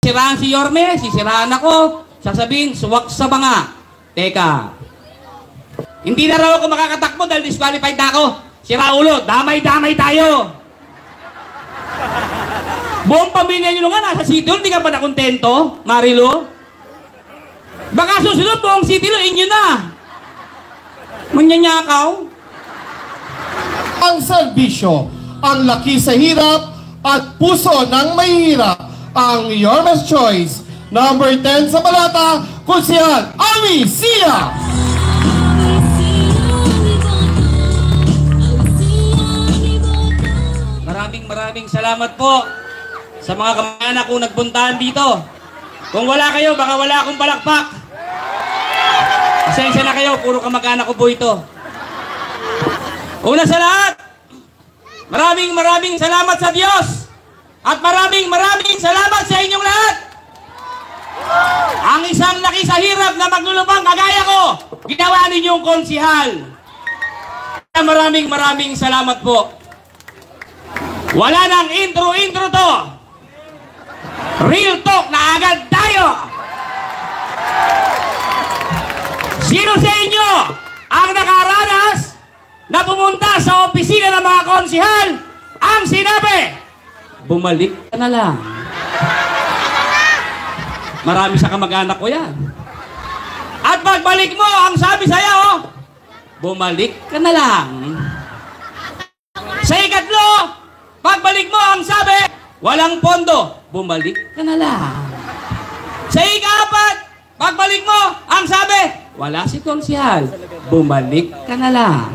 sisiraan si Yorme, sisiraan ako, sasabihin, suwak sa banga. Teka, hindi na raw ako makakatakbo dahil disqualified na ako. Si Raulo, damay-damay tayo. Buong pamilya nyo nga nasa City Hall, di ka ba nakontento, Marilo? Baka susunod buong City Hall, inyo na. Manyanyakaw. Ang serbisyo, ang laki sa hirap at puso ng mahihirap, ang Yorme's Choice. Number 10 sa balata, Kunsihal Ami Sia. Maraming salamat po sa mga kamag-anak kong nagpuntahan dito. Kung wala kayo, baka wala akong palakpak. Pasensya na kayo, puro kamag-anak ko po ito. Una sa lahat, maraming salamat sa Diyos. At maraming salamat sa inyong lahat. Ang isang laki sa hirap na maglulupang kagaya ko, ginawa ninyong konsihal. Maraming salamat po. Wala nang intro to. Real talk na agad tayo. Sino sa inyo ang nakaranas na pumunta sa opisina ng mga konsihal ang sinabi, bumalik ka na lang? Marami sa kamag-anak ko yan. At pagbalik mo, ang sabi sa'yo, bumalik ka na lang. Sa ikatlo, pagbalik mo, ang sabi, walang pondo, bumalik ka na lang. Sa ika-apat, pagbalik mo, ang sabi, wala si konsihal, bumalik ka na lang.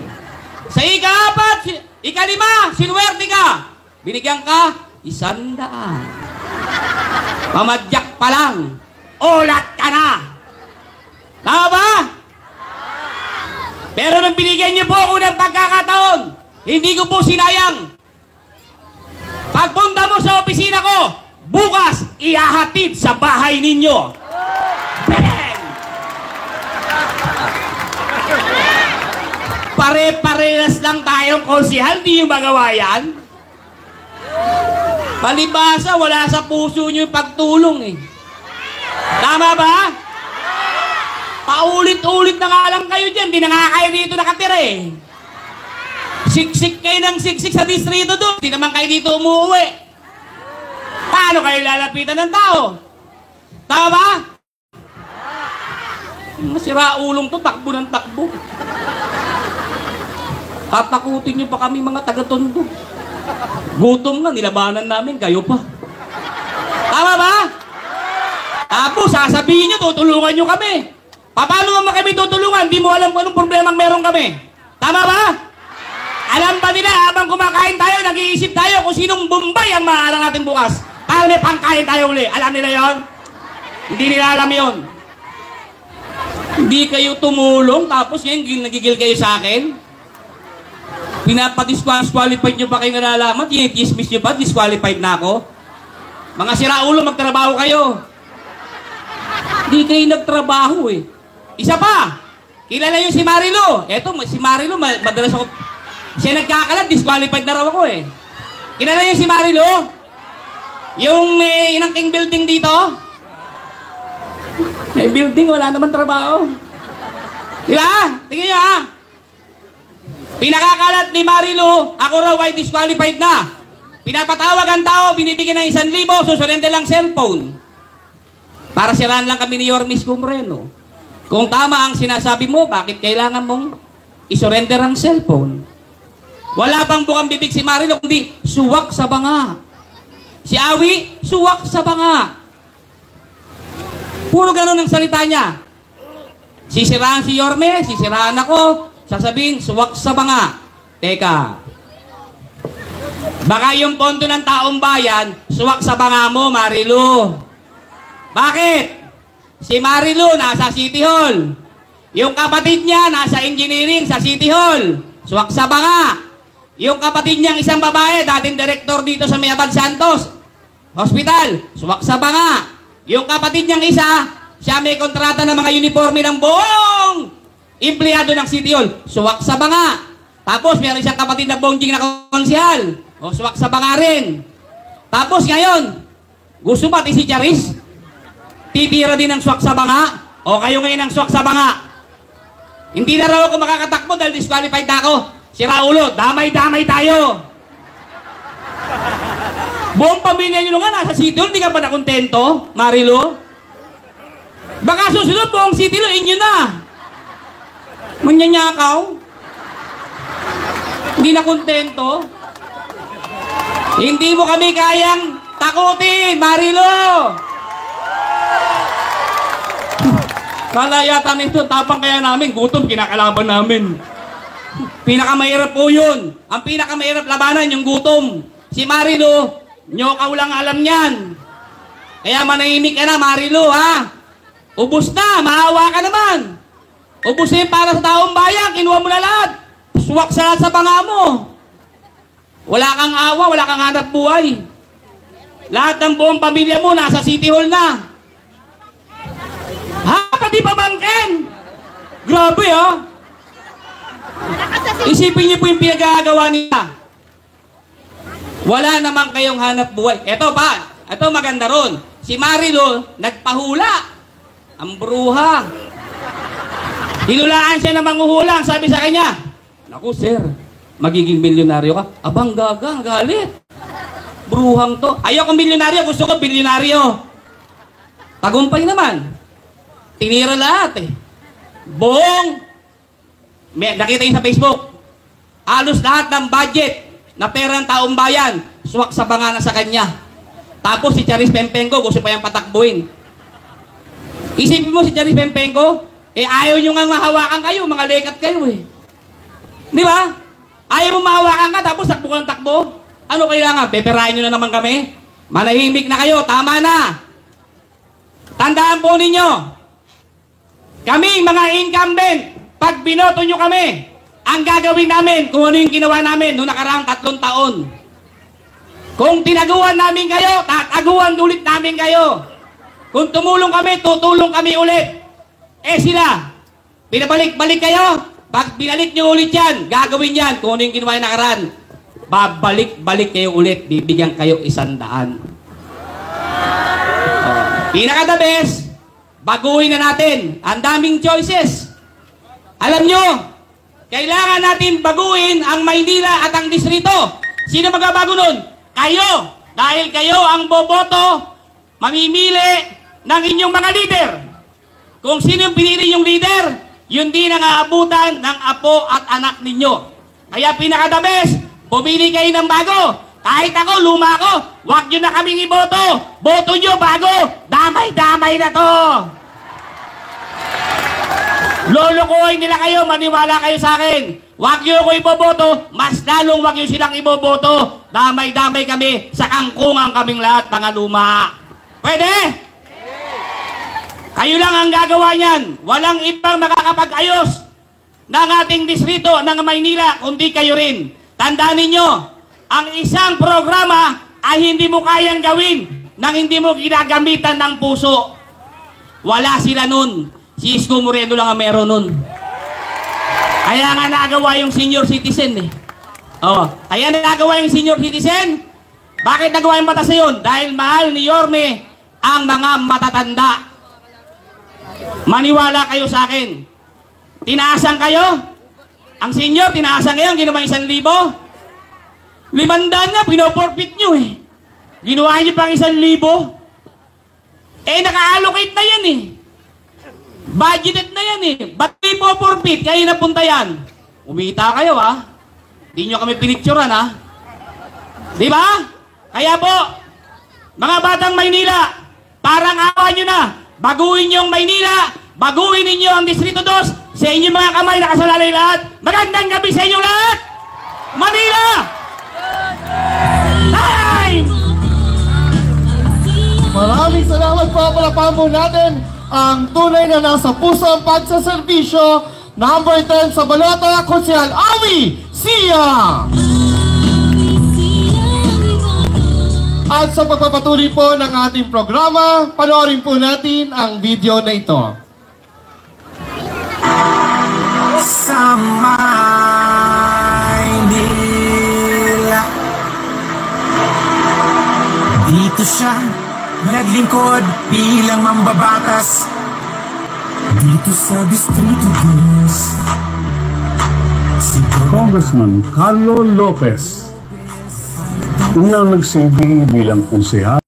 Sa ika-apat, ika-lima, sinuwerte ka, binigyan ka 100. Pamadyak pa lang, ulat ka na. Tama ba? Pero nang binigyan niyo po ako ng pagkakataon, hindi ko po sinayang. Pagpunta mo sa opisina ko, bukas ihahatid sa bahay ninyo. Pare-parehas lang tayong konsihal, di yung magawa yan. Palibasa, wala sa puso nyo yung pagtulong eh. Tama ba? Paulit-ulit na nga lang kayo dyan, di na nga kayo dito nakatira eh. Siksik kayo ng siksik sa distrito doon. Hindi naman kayo dito umuwi. Paano kayo lalapitan ng tao? Tama ba? Masira ulong to, takbo ng takbo. Tatakutin nyo pa kami mga taga-tondo. Gutom nga, nilabanan namin, kayo pa. Tama ba? Tapos sasabihin nyo, tutulungan nyo kami. Paano naman kami tutulungan? Di mo alam kung anong problemang meron kami. Tama ba? Alam ba nila, habang kumakain tayo, nag-iisip tayo kung sinong Bombay ang maaarang natin bukas. Para may pangkain tayo uli. Alam nila yon? Hindi nila alam yon. Hindi kayo tumulong, tapos ngayon nagigil kayo sa akin. Pinapadisqualified nyo pa kayo nalalaman, dismiss nyo pa, disqualified na ako. Mga siraulo, magtrabaho kayo. Hindi kayo nagtrabaho eh. Isa pa, kilala yung si Marilo. Eto, si Marilo, madalas ako, siya nagkakalat, disqualified na raw ako eh. Kilala yung si Marilo? Yung inangking building dito? May building, wala naman trabaho. Diba? Tingnan nyo ha. Pinakakalat ni Marilo, ako raw ay disqualified na. Pinapatawag ang tao, binibigyan ng 1,000, susurrender lang cellphone. Para siraan lang kami ni Yorme Isko Moreno. Kung tama ang sinasabi mo, bakit kailangan mong isurrender ang cellphone? Wala bang bukang bibig si Marilo, kundi suwak sa banga. Si Awi, suwak sa banga. Puro ganun ang salita niya. Sisiraan si Yorme, sisiraan ako, sasabihin, suwak sa banga. Teka, baka yung pondo ng taong bayan, suwak sa banga mo, Marilo. Bakit? Si Marilo nasa City Hall. Yung kapatid niya nasa engineering sa City Hall. Suwak sa banga. Yung kapatid niyang isang babae, dating direktor dito sa Mayabag Santos Hospital, suwak sa banga. Yung kapatid niyang isa, siya may kontrata ng mga uniforme ng buong empleyado ng City Hall. Suwak sa banga. Tapos meron siyang kapatid na bongjing na konsihal. O suwak sa banga rin. Tapos ngayon, gusto pati si Charis, titira din ng swak sa banga? O kayo ngayon ang swak sa banga? Hindi na raw ako makakatakbo dahil disqualified na ako. Si Raulo, damay-damay tayo. Buong pamilya nyo nga nasa City Hall, hindi ka pa nakontento, Marilo? Baka susunod buong City Hall, inyo na. Manyanyakaw? Hindi na kontento? Hindi mo kami kayang takutin, Marilo! Kala yata nito, tapang kaya namin, gutom, kinakalaban namin. Pinakamahirap po yun. Ang pinakamahirap labanan, yung gutom. Si Marilo, nyokaw lang alam niyan. Kaya manahimik ka na, Marilo, ha? Ubus na, maawa ka naman. Ubus na yun para sa taong bayan, kinuha mo na lahat. Suwak sa lahat sa banga mo. Wala kang awa, wala kang hanap buhay. Lahat ng buong pamilya mo nasa City Hall na. Ha? Pati pamangkin! Grabe, ha? Isipin niyo po yung pinagagawa nila. Wala naman kayong hanap buhay. Eto pa, eto maganda ron. Si Marilo, nagpahula. Ang bruha. Hinulaan siya na manghuhula. Sabi sa kanya, naku sir, magiging milyonaryo ka. Abang gaga, galit. Bruhang to. Ayoko milyonaryo, gusto ko bilyonaryo. Tagumpay naman. Tinira lahat eh. Buong, nakita yun sa Facebook, halos lahat ng budget na pera ng taong bayan, suwak sa banga na sa kanya. Tapos si Charis Pempenko, gusto pa yung patakbuhin. Isipin mo si Charis Pempenko, eh ayaw nyo nga mahawakan kayo, mga lekat kayo eh. Di ba? Ayaw mo mahawakan ka, tapos takbo ka ng takbo. Ano kailangan? Peperahin nyo na naman kami? Manahimik na kayo, tama na. Tandaan po ninyo, kami mga incumbent, pag binoto nyo kami, ang gagawin namin, kung ano yung ginawa namin noong nakaraang 3 taon. Kung tinaguan namin kayo, tataguan ulit namin kayo. Kung tumulong kami, tutulong kami ulit. Eh sila, pinabalik-balik kayo, pag binalik nyo ulit yan, gagawin yan, kung ano yung ginawa yung nakaraan. Babalik-balik kayo ulit, bibigyan kayo 100. Pinaka-the best, baguhin na natin. Ang daming choices. Alam nyo, kailangan natin baguhin ang Maynila at ang distrito. Sino magbabago nun? Kayo. Dahil kayo ang boboto, mamimili ng inyong mga leader. Kung sino yung pinili yung leader, yun din ang aabutan ng apo at anak ninyo. Kaya pinaka-the best, pumili kayo ng bago. Kahit ako, luma ako, huwag nyo na kaming iboto. Boto nyo bago. Damay-damay na to. Lulukuhin nila kayo, maniwala kayo sa akin. Huwag nyo ako iboboto, mas lalong huwag nyo silang iboboto. Damay-damay kami, sa kangkungan kaming lahat, mga luma. Pwede? Kayo lang ang gagawa niyan. Walang ibang makakapag-ayos ng ating distrito ng Maynila, kundi kayo rin. Tandaan ninyo, ang isang programa ay hindi mo kayang gawin nang hindi mo ginagamitan ng puso. Wala sila nun. Si Isko Moreno lang ang meron nun. Kaya nga nagawa yung senior citizen eh. Oh, kaya nagawa yung senior citizen. Bakit nagawa yung batas na yun? Dahil mahal ni Yorme ang mga matatanda. Maniwala kayo sa akin. Tinaasan kayo? Ang senior, tinaasan ngayon, ginawa 1,000. 500 nga, pinoforfeit nyo eh. Ginawa nyo pang 1,000. Eh, naka-allocate na yan eh. Budgeted na yan eh. Ba't kayo po-forfeit? Kaya napunta yan. Umita kayo ha. Di nyo kami pinicturean ha. Di ba? Kaya po, mga batang Maynila, parang awa nyo na. Baguhin nyo ang Maynila. Baguhin ninyo ang Distrito 2. Sa inyong mga kamay, nakasalalay lahat. Magandang gabi sa inyo lahat. Manila! Time! Maraming salamat po. Palapahan po natin ang tunay na nasa puso ang pagsaserbisyo. Number 10 sa balota, Konsyal Awi Sia! At sa pagpapatuloy po ng ating programa, panoorin po natin ang video na ito. Sa Maynila, dito siya naglingkod bilang mambabatas dito sa Distrito 2. Congressman Carlo Lopez, unang nagsilbi bilang konsehal